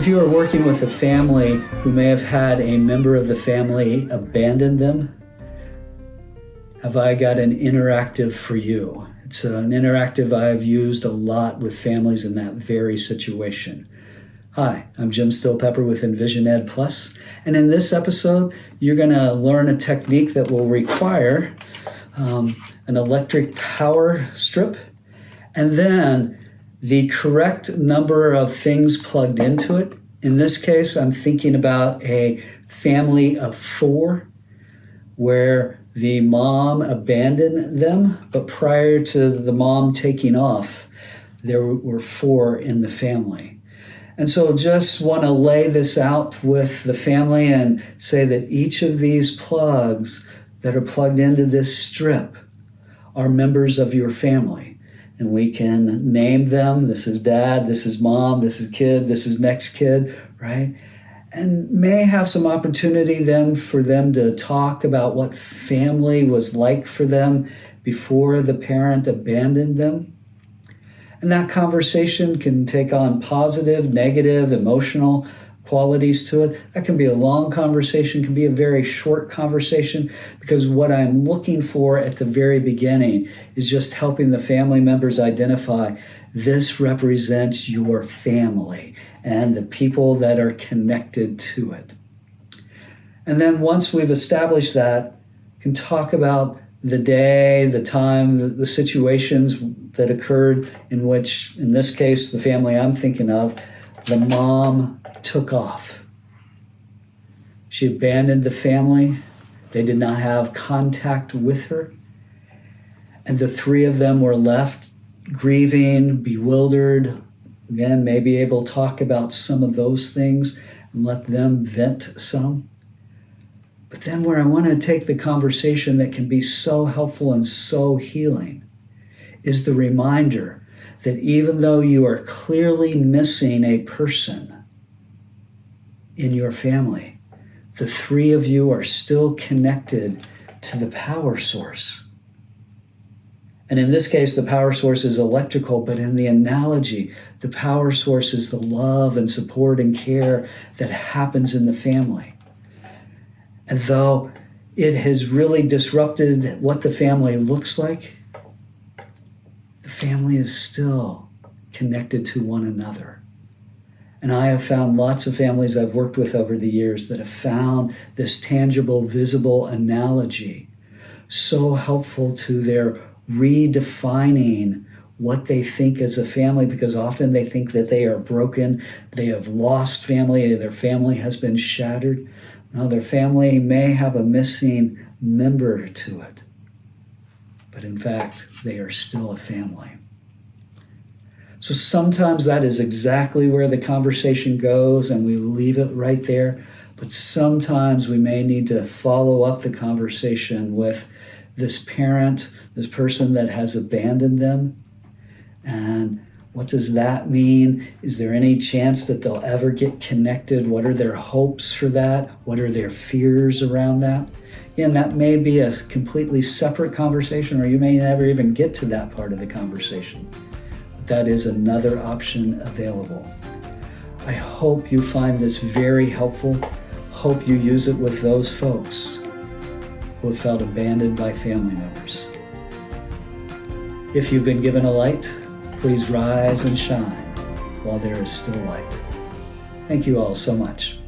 If you are working with a family who may have had a member of the family abandon them, have I got an EnterActive for you? It's an EnterActive I've used a lot with families in that very situation. Hi, I'm Jim Stillpepper with Envision Ed Plus, and in this episode, you're going to learn a technique that will require an electric power strip, and then the correct number of things plugged into it. In this case, I'm thinking about a family of 4 where the mom abandoned them, but prior to the mom taking off, there were 4 in the family. And so just want to lay this out with the family and say that each of these plugs that are plugged into this strip are members of your family. And we can name them. This is dad, this is mom, this is kid, this is next kid, right? And may have some opportunity then for them to talk about what family was like for them before the parent abandoned them. And that conversation can take on positive, negative, emotional qualities to it. That can be a long conversation, can be a very short conversation, because what I'm looking for at the very beginning is just helping the family members identify this represents your family and the people that are connected to it. And then once we've established that, can talk about the day, the time, the situations that occurred in which, in this case, the family I'm thinking of, the mom took off. She abandoned the family. They did not have contact with her. And the 3 of them were left grieving, bewildered. Again, maybe able to talk about some of those things and let them vent some. But then where I want to take the conversation that can be so helpful and so healing is the reminder that even though you are clearly missing a person in your family, the 3 of you are still connected to the power source. And in this case, the power source is electrical, but in the analogy, the power source is the love and support and care that happens in the family. And though it has really disrupted what the family looks like, the family is still connected to one another. And I have found lots of families I've worked with over the years that have found this tangible, visible analogy so helpful to their redefining what they think as a family, because often they think that they are broken, they have lost family, their family has been shattered. No, their family may have a missing member to it, but in fact, they are still a family. So sometimes that is exactly where the conversation goes and we leave it right there. But sometimes we may need to follow up the conversation with this parent, this person that has abandoned them. And what does that mean? Is there any chance that they'll ever get connected? What are their hopes for that? What are their fears around that? And that may be a completely separate conversation, or you may never even get to that part of the conversation. That is another option available. I hope you find this very helpful. Hope you use it with those folks who have felt abandoned by family members. If you've been given a light, please rise and shine while there is still light. Thank you all so much.